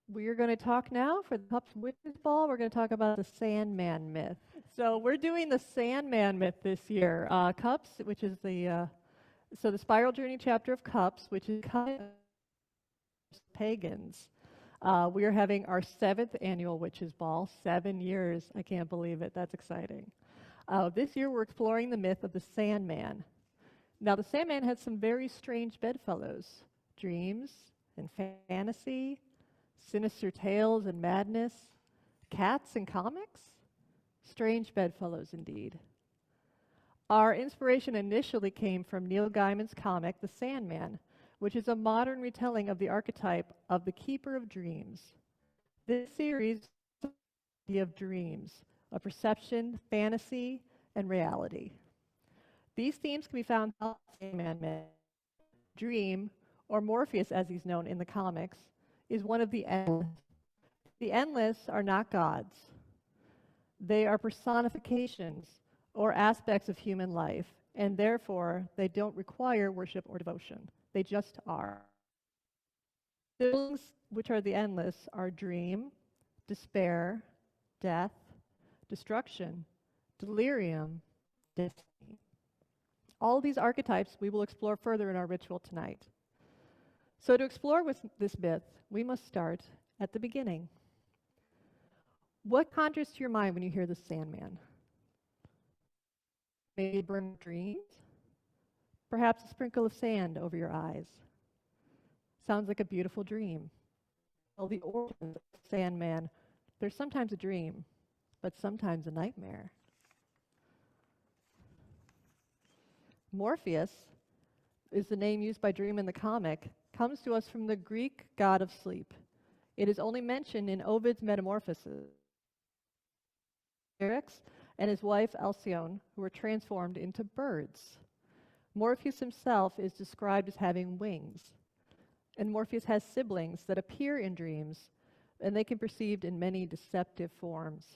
We are going to talk now for the CUUPS Witches Ball. We're going to talk about the Sandman myth. So we're doing the Sandman myth this year. CUUPS, which is the Spiral Journey chapter of CUUPS, which is kind of pagans. We are having our 7th annual Witches Ball. 7 years. I can't believe it. That's exciting. This year we're exploring the myth of the Sandman. Now the Sandman had some very strange bedfellows. Dreams and fantasy, sinister tales and madness, cats and comics? Strange bedfellows indeed. Our inspiration initially came from Neil Gaiman's comic, The Sandman, which is a modern retelling of the archetype of the keeper of dreams. This series is the idea of dreams, of perception, fantasy, and reality. These themes can be found in the Sandman myth. Dream, or Morpheus as he's known in the comics, is one of the endless. The endless are not gods. They are personifications or aspects of human life, and therefore they don't require worship or devotion. They just are. The feelings which are the endless are dream, despair, death, destruction, delirium, destiny. All these archetypes we will explore further in our ritual tonight. So to explore with this myth, we must start at the beginning. What conjures to your mind when you hear the Sandman? Maybe a burn of dreams? Perhaps a sprinkle of sand over your eyes? Sounds like a beautiful dream. Well, the origins of the Sandman, there's sometimes a dream, but sometimes a nightmare. Morpheus is the name used by Dream in the comic, comes to us from the Greek god of sleep. It is only mentioned in Ovid's Metamorphoses. Eryx and his wife Alcyone, who were transformed into birds. Morpheus himself is described as having wings. And Morpheus has siblings that appear in dreams, and they can be perceived in many deceptive forms.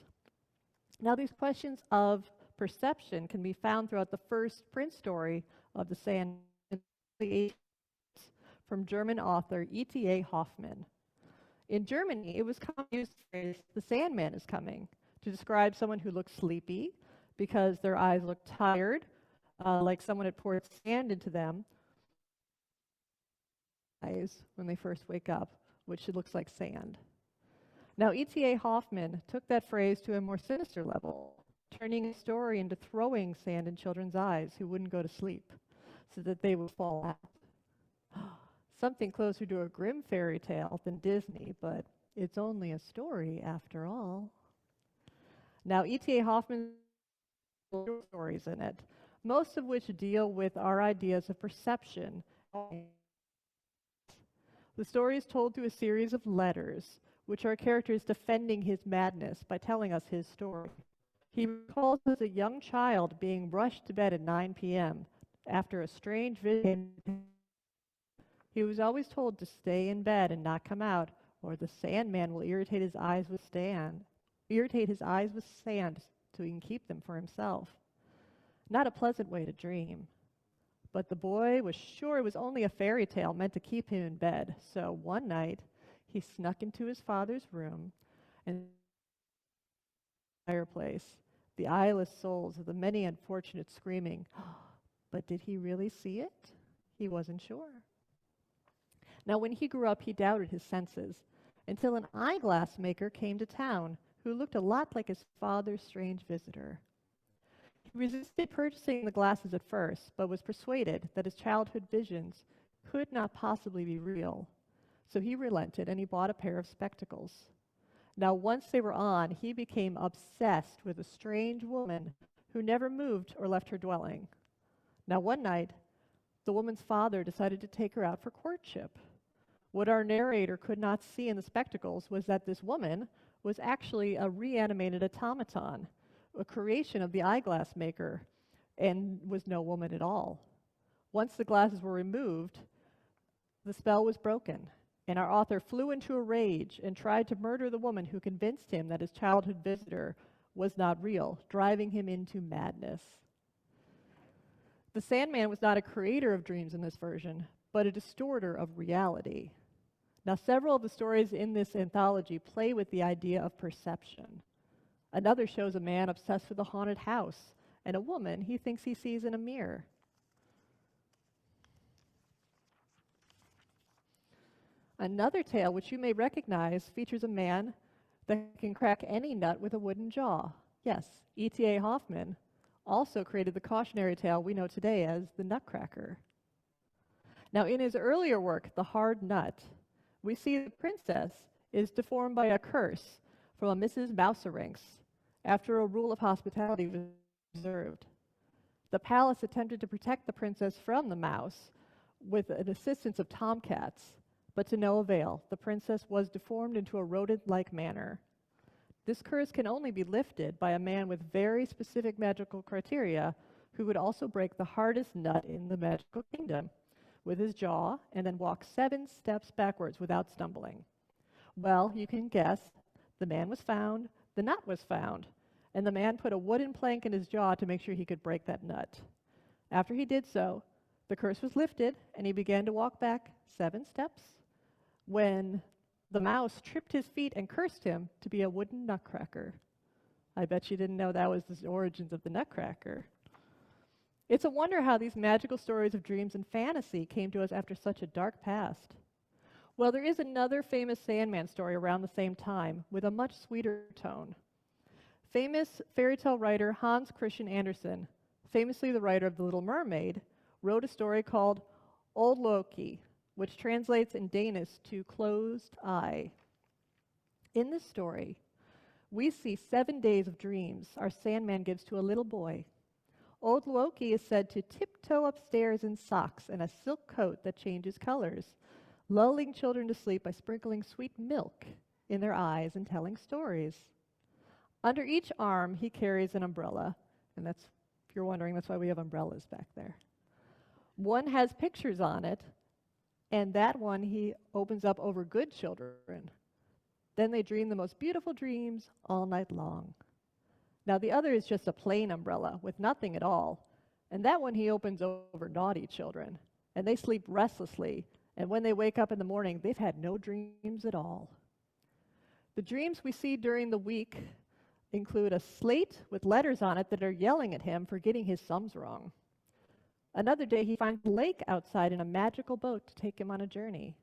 Now, these questions of perception can be found throughout the first print story of the Sandman from German author E.T.A. Hoffmann. In Germany, it was used the phrase, "the Sandman is coming," to describe someone who looked sleepy because their eyes looked tired, like someone had poured sand into them eyes when they first wake up, which looks like sand. Now, E.T.A. Hoffmann took that phrase to a more sinister level, turning a story into throwing sand in children's eyes who wouldn't go to sleep so that they would fall out. Something closer to a grim fairy tale than Disney, but it's only a story after all. Now, E.T.A. Hoffmann has stories in it, most of which deal with our ideas of perception. The story is told through a series of letters, which are characters defending his madness by telling us his story. He recalls as a young child being rushed to bed at 9 p.m. after a strange vision. He was always told to stay in bed and not come out, or the Sandman will irritate his eyes with sand so he can keep them for himself. Not a pleasant way to dream. But the boy was sure it was only a fairy tale meant to keep him in bed. So one night, he snuck into his father's room and fireplace, the eyeless souls of the many unfortunate screaming. But did he really see it? He wasn't sure. Now, when he grew up, he doubted his senses until an eyeglass maker came to town who looked a lot like his father's strange visitor. He resisted purchasing the glasses at first, but was persuaded that his childhood visions could not possibly be real. So he relented and he bought a pair of spectacles. Now, once they were on, he became obsessed with a strange woman who never moved or left her dwelling. Now, one night, the woman's father decided to take her out for courtship. What our narrator could not see in the spectacles was that this woman was actually a reanimated automaton, a creation of the eyeglass maker, and was no woman at all. Once the glasses were removed, the spell was broken, and our author flew into a rage and tried to murder the woman who convinced him that his childhood visitor was not real, driving him into madness. The Sandman was not a creator of dreams in this version, but a distorter of reality. Now, several of the stories in this anthology play with the idea of perception. Another shows a man obsessed with a haunted house and a woman he thinks he sees in a mirror. Another tale, which you may recognize, features a man that can crack any nut with a wooden jaw. Yes, E.T.A. Hoffmann also created the cautionary tale we know today as the Nutcracker. Now, in his earlier work, The Hard Nut, we see the princess is deformed by a curse from a Mrs. Mouseranks after a rule of hospitality was observed. The palace attempted to protect the princess from the mouse with an assistance of tomcats, but to no avail. The princess was deformed into a rodent-like manner. This curse can only be lifted by a man with very specific magical criteria who would also break the hardest nut in the magical kingdom with his jaw and then walk 7 steps backwards without stumbling. Well, you can guess. The man was found, the nut was found, and the man put a wooden plank in his jaw to make sure he could break that nut. After he did so, the curse was lifted, and he began to walk back 7 steps when the mouse tripped his feet and cursed him to be a wooden nutcracker. I bet you didn't know that was the origins of the Nutcracker. It's a wonder how these magical stories of dreams and fantasy came to us after such a dark past. Well, there is another famous Sandman story around the same time with a much sweeter tone. Famous fairy tale writer Hans Christian Andersen, famously the writer of The Little Mermaid, wrote a story called Old Loki, which translates in Danish to closed eye. In this story, we see 7 days of dreams our Sandman gives to a little boy. Old Loki is said to tiptoe upstairs in socks and a silk coat that changes colors, lulling children to sleep by sprinkling sweet milk in their eyes and telling stories. Under each arm, he carries an umbrella, and that's, if you're wondering, that's why we have umbrellas back there. One has pictures on it, and that one he opens up over good children. Then they dream the most beautiful dreams all night long. Now, the other is just a plain umbrella with nothing at all, and that one he opens over naughty children, and they sleep restlessly, and when they wake up in the morning, they've had no dreams at all. The dreams we see during the week include a slate with letters on it that are yelling at him for getting his sums wrong. Another day, he finds a lake outside in a magical boat to take him on a journey.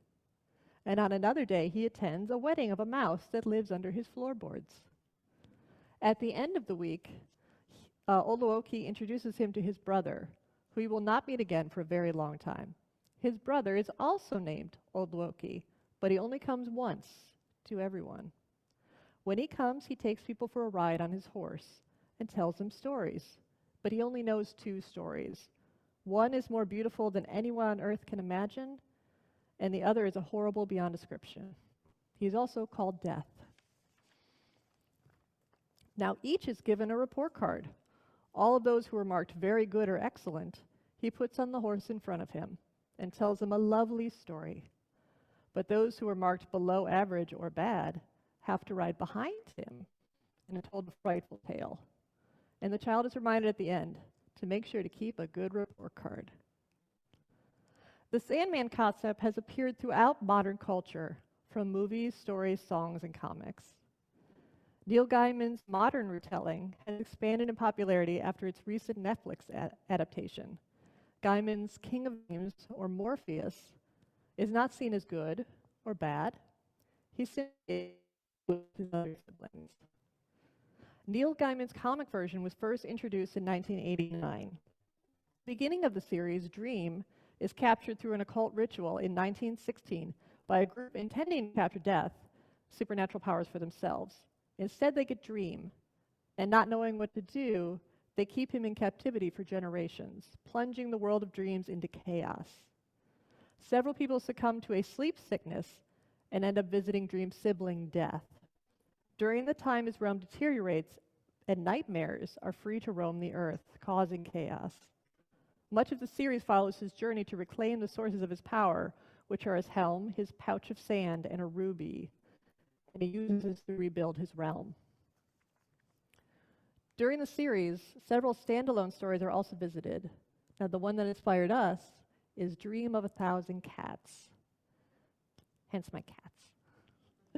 And on another day, he attends a wedding of a mouse that lives under his floorboards. At the end of the week, Old Loki introduces him to his brother, who he will not meet again for a very long time. His brother is also named Old Loki, but he only comes once to everyone. When he comes, he takes people for a ride on his horse and tells them stories, but he only knows 2 stories. One is more beautiful than anyone on earth can imagine, and the other is a horrible beyond description. He's also called Death. Now, each is given a report card. All of those who are marked very good or excellent, he puts on the horse in front of him and tells them a lovely story. But those who are marked below average or bad have to ride behind him and are told a frightful tale. And the child is reminded at the end to make sure to keep a good report card. The Sandman concept has appeared throughout modern culture, from movies, stories, songs, and comics. Neil Gaiman's modern retelling has expanded in popularity after its recent Netflix adaptation. Gaiman's King of Dreams, or Morpheus, is not seen as good or bad. He's simply with his other siblings. Neil Gaiman's comic version was first introduced in 1989. The beginning of the series, Dream, is captured through an occult ritual in 1916 by a group intending to capture Death, supernatural powers for themselves. Instead, they get Dream, and not knowing what to do, they keep him in captivity for generations, plunging the world of dreams into chaos. Several people succumb to a sleep sickness and end up visiting Dream's sibling, Death. During the time his realm deteriorates, and nightmares are free to roam the earth, causing chaos. Much of the series follows his journey to reclaim the sources of his power, which are his helm, his pouch of sand, and a ruby, and he uses this to rebuild his realm. During the series, several standalone stories are also visited. Now, the one that inspired us is Dream of a Thousand Cats. hence my cats.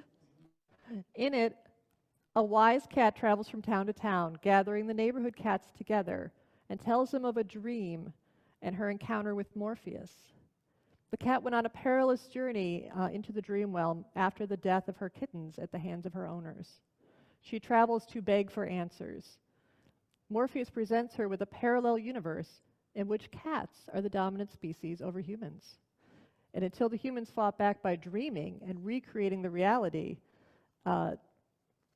In it, a wise cat travels from town to town, gathering the neighborhood cats together, and tells them of a dream and her encounter with Morpheus. The cat went on a perilous journey into the dream realm after the death of her kittens at the hands of her owners. She travels to beg for answers. Morpheus presents her with a parallel universe in which cats are the dominant species over humans. And until the humans fought back by dreaming and recreating the reality,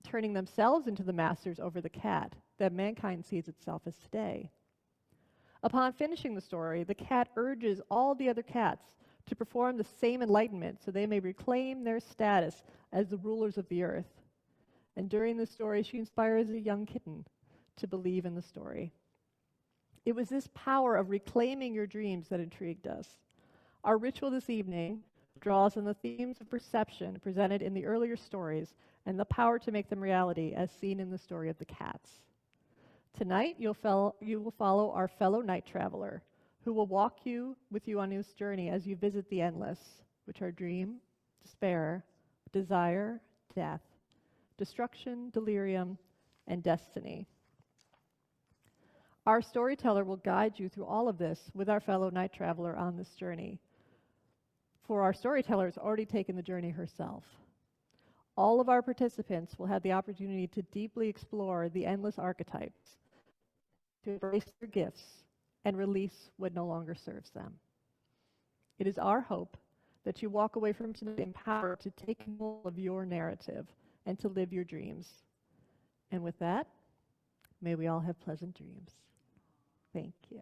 turning themselves into the masters over the cat that mankind sees itself as today. Upon finishing the story, the cat urges all the other cats to perform the same enlightenment so they may reclaim their status as the rulers of the earth. And during the story, she inspires a young kitten to believe in the story. It was this power of reclaiming your dreams that intrigued us. Our ritual this evening draws on the themes of perception presented in the earlier stories and the power to make them reality as seen in the story of the cats. Tonight, you will follow our fellow night traveler, who will walk with you on his journey as you visit the endless, which are dream, despair, desire, death, destruction, delirium, and destiny. Our storyteller will guide you through all of this with our fellow night traveler on this journey. For our storyteller has already taken the journey herself. All of our participants will have the opportunity to deeply explore the endless archetypes, to embrace their gifts, and release what no longer serves them. It is our hope that you walk away from tonight empowered to take control of your narrative and to live your dreams. And with that, may we all have pleasant dreams. Thank you.